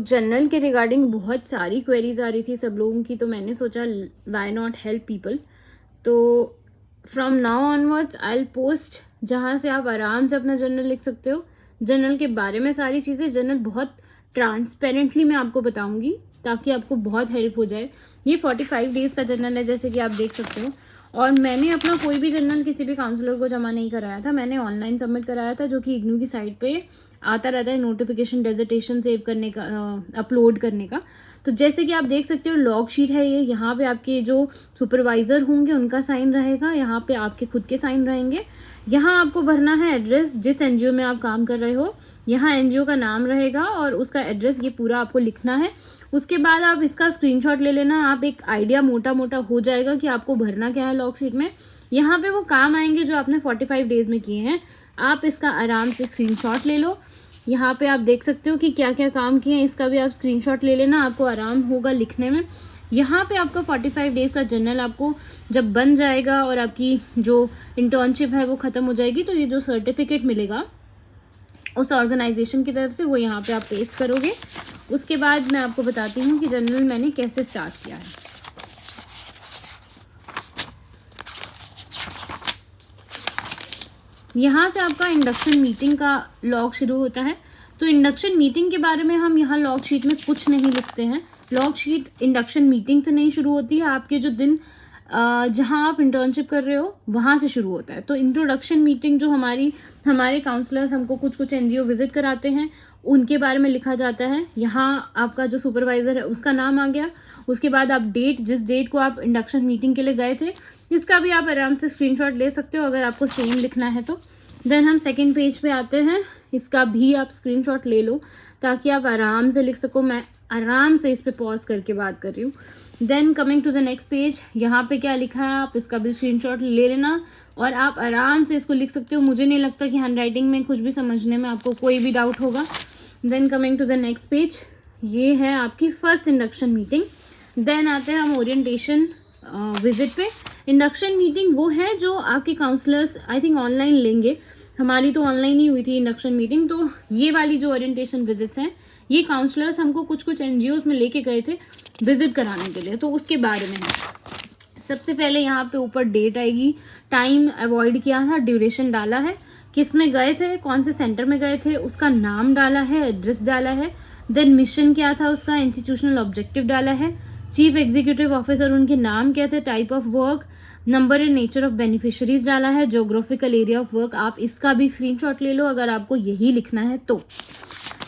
General के regarding बहुत सारी क्वेरीज आ रही थी सब लोगों की, तो मैंने सोचा व्हाई नॉट हेल्प पीपल। तो from now onwards I will post, जहाँ से आप आराम से अपना जर्नल लिख सकते हो। जर्नल के बारे में सारी चीज़ें, जर्नल बहुत ट्रांसपेरेंटली मैं आपको बताऊंगी ताकि आपको बहुत हेल्प हो जाए। ये 45 डेज़ का जर्नल है, जैसे कि आप देख सकते हो। और मैंने अपना कोई भी जर्नल किसी भी काउंसलर को जमा नहीं कराया था, मैंने ऑनलाइन सबमिट कराया था, जो कि इग्नू की साइट पे आता रहता है नोटिफिकेशन डेजर्टेशन सेव करने का, अपलोड करने का। तो जैसे कि आप देख सकते हो लॉग शीट है ये, यहाँ पे आपके जो सुपरवाइजर होंगे उनका साइन रहेगा, यहाँ पे आपके खुद के साइन रहेंगे। यहाँ आपको भरना है एड्रेस, जिस एनजीओ में आप काम कर रहे हो, यहाँ एनजीओ का नाम रहेगा और उसका एड्रेस, ये पूरा आपको लिखना है। उसके बाद आप इसका स्क्रीनशॉट ले लेना, आप एक आइडिया मोटा मोटा हो जाएगा कि आपको भरना क्या है लॉग शीट में। यहाँ पे वो काम आएंगे जो आपने 45 डेज में किए हैं, आप इसका आराम से स्क्रीनशॉट ले लो। यहाँ पे आप देख सकते हो कि क्या क्या काम किए हैं, इसका भी आप स्क्रीनशॉट ले लेना, आपको आराम होगा लिखने में। यहाँ पे आपका 45 डेज़ का जर्नल आपको जब बन जाएगा और आपकी जो इंटर्नशिप है वो ख़त्म हो जाएगी, तो ये जो सर्टिफिकेट मिलेगा उस ऑर्गेनाइजेशन की तरफ से, वो यहाँ पे आप पेस्ट करोगे। उसके बाद मैं आपको बताती हूँ कि जर्नल मैंने कैसे स्टार्ट किया है। यहाँ से आपका इंडक्शन मीटिंग का लॉग शुरू होता है। तो इंडक्शन मीटिंग के बारे में हम यहाँ लॉग शीट में कुछ नहीं लिखते हैं। लॉग शीट इंडक्शन मीटिंग से नहीं शुरू होती है, आपके जो दिन जहाँ आप इंटर्नशिप कर रहे हो वहाँ से शुरू होता है। तो इंट्रोडक्शन मीटिंग जो हमारे काउंसलर्स हमको कुछ एनजीओ विजिट कराते हैं उनके बारे में लिखा जाता है। यहाँ आपका जो सुपरवाइजर है उसका नाम आ गया। उसके बाद आप जिस डेट को आप इंडक्शन मीटिंग के लिए गए थे, इसका भी आप आराम से स्क्रीनशॉट ले सकते हो अगर आपको सेम लिखना है तो। देन हम सेकेंड पेज पे आते हैं, इसका भी आप स्क्रीनशॉट ले लो ताकि आप आराम से लिख सको। मैं आराम से इस पे पॉज करके बात कर रही हूँ। Then coming to the next page, यहाँ पे क्या लिखा है आप इसका भी स्क्रीनशॉट ले लेना और आप आराम से इसको लिख सकते हो। मुझे नहीं लगता कि हैंडराइटिंग में कुछ भी समझने में आपको कोई भी डाउट होगा। Then coming to the next page, ये है आपकी फर्स्ट इंडक्शन मीटिंग। देन आते हैं हम ओरिएंटेशन विजिट पे। इंडक्शन मीटिंग वो है जो आपके काउंसलर्स आई थिंक ऑनलाइन लेंगे, हमारी तो ऑनलाइन ही हुई थी इंडक्शन मीटिंग। तो ये वाली जो ओरिएंटेशन विजिट्स हैं, ये काउंसलर्स हमको कुछ एनजीओज में लेके गए थे विजिट कराने के लिए, तो उसके बारे में है। सबसे पहले यहाँ पे ऊपर डेट आएगी, टाइम अवॉइड किया था, ड्यूरेशन डाला है, किस में गए थे, कौन से सेंटर में गए थे, उसका नाम डाला है, एड्रेस डाला है। देन मिशन क्या था उसका, इंस्टीट्यूशनल ऑब्जेक्टिव डाला है, चीफ एग्जीक्यूटिव ऑफिसर उनके नाम क्या थे, type of work, number and nature of beneficiaries डाला है, ज्योग्राफिकल एरिया ऑफ वर्क। आप इसका भी स्क्रीनशॉट ले लो अगर आपको यही लिखना है तो।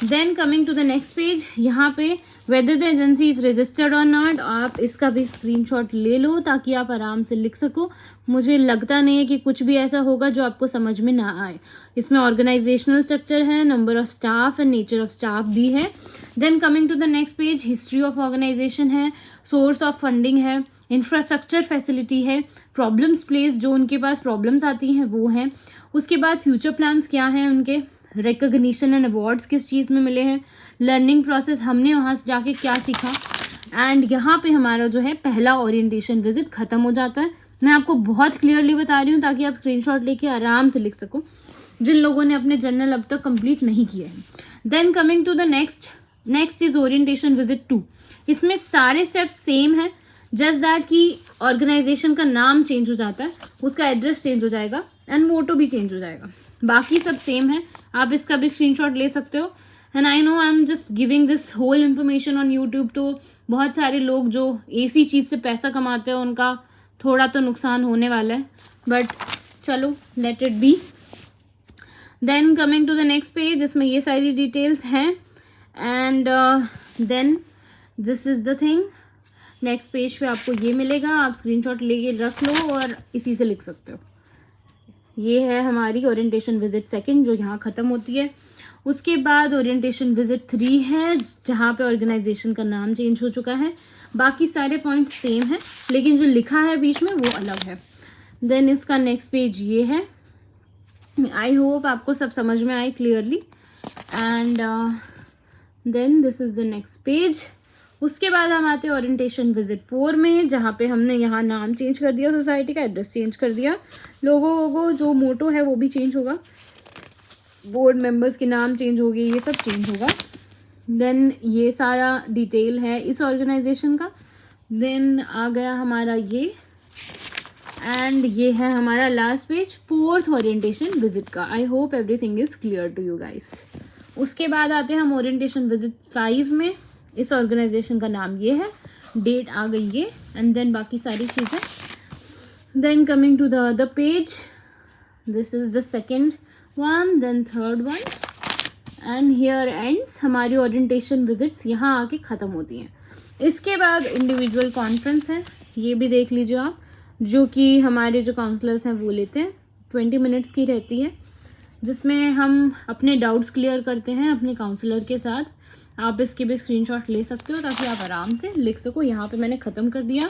Then coming to the next page, यहाँ पे whether the agency is registered और नॉट, आप इसका भी स्क्रीनशॉट ले लो ताकि आप आराम से लिख सको। मुझे लगता नहीं है कि कुछ भी ऐसा होगा जो आपको समझ में ना आए। इसमें ऑर्गेनाइजेशनल स्ट्रक्चर है, number of staff and nature of staff भी है। Then coming to the next page, history of organisation है, सोर्स ऑफ फंडिंग है, इंफ्रास्ट्रक्चर फैसिलिटी है, प्रॉब्लम्स प्लेस जो उनके पास प्रॉब्लम्स आती हैं वो हैं। उसके बाद फ्यूचर प्लान्स क्या हैं उनके, रिकग्निशन एंड अवार्ड्स किस चीज़ में मिले हैं, लर्निंग प्रोसेस हमने वहाँ से जाके क्या सीखा। एंड यहाँ पे हमारा जो है पहला ओरिएंटेशन विजिट खत्म हो जाता है। मैं आपको बहुत क्लियरली बता रही हूँ ताकि आप स्क्रीनशॉट लेके आराम से लिख सको, जिन लोगों ने अपने जर्नल अब तक कंप्लीट नहीं किए हैं। Then coming to the next is orientation visit 2। इसमें सारे स्टेप्स सेम है, जस्ट दैट कि ऑर्गेनाइजेशन का नाम चेंज हो जाता है, उसका एड्रेस चेंज हो जाएगा एंड मोटो भी चेंज हो जाएगा, बाकी सब सेम है। आप इसका भी स्क्रीनशॉट ले सकते हो। And I know I am just giving this whole information on YouTube, तो बहुत सारे लोग जो ऐसी चीज़ से पैसा कमाते हैं उनका थोड़ा तो नुकसान होने वाला है, बट चलो let it be. Then coming to the next page, इसमें ये सारी डिटेल्स हैं and then this is the thing. Next page पे आपको ये मिलेगा, आप स्क्रीनशॉट लेके रख लो और इसी से लिख सकते हो। ये है हमारी ओरिएंटेशन विजिट सेकंड जो यहाँ ख़त्म होती है। उसके बाद ओरिएंटेशन विजिट 3 है जहाँ पे ऑर्गेनाइजेशन का नाम चेंज हो चुका है, बाकी सारे पॉइंट सेम है लेकिन जो लिखा है बीच में वो अलग है। देन इसका नेक्स्ट पेज ये है। आई होप आपको सब समझ में आए clearly. And then this is the next page. उसके बाद हम आते हैं ओरिएंटेशन विजिट 4 में, जहाँ पे हमने यहाँ नाम चेंज कर दिया, सोसाइटी का एड्रेस चेंज कर दिया, लोगो जो मोटो है वो भी चेंज होगा, बोर्ड मेंबर्स के नाम चेंज हो गए, ये सब चेंज होगा। देन ये सारा डिटेल है इस ऑर्गेनाइजेशन का। देन आ गया हमारा ये, एंड ये है हमारा last page, 4th orientation visit का। I hope everything is clear to you guys. उसके बाद आते हैं हम ओरिएंटेशन विजिट 5 में। इस ऑर्गेनाइजेशन का नाम ये है, डेट आ गई ये, एंड देन बाकी सारी चीज़ें। Then coming to the other page, this is the second one, then third one, and here ends हमारी ओरिएंटेशन विजिट्स यहाँ आके ख़त्म होती हैं। इसके बाद इंडिविजुअल कॉन्फ्रेंस है, ये भी देख लीजिए आप, जो कि हमारे जो काउंसलर्स हैं वो लेते हैं। 20 मिनट्स की रहती है, जिसमें हम अपने डाउट्स क्लियर करते हैं अपने काउंसलर के साथ। आप इसके भी स्क्रीनशॉट ले सकते हो ताकि आप आराम से लिख सको। यहाँ पे मैंने ख़त्म कर दिया।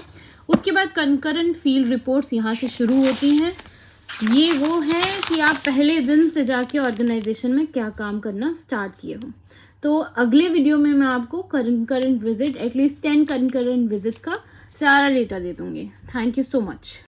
उसके बाद कंकरेंट फील्ड रिपोर्ट्स यहाँ से शुरू होती हैं। ये वो है कि आप पहले दिन से जाके ऑर्गेनाइजेशन में क्या काम करना स्टार्ट किए हो। तो अगले वीडियो में मैं आपको current visit, at least 10 current visit का सारा डेटा दे दूँगी। Thank you so much.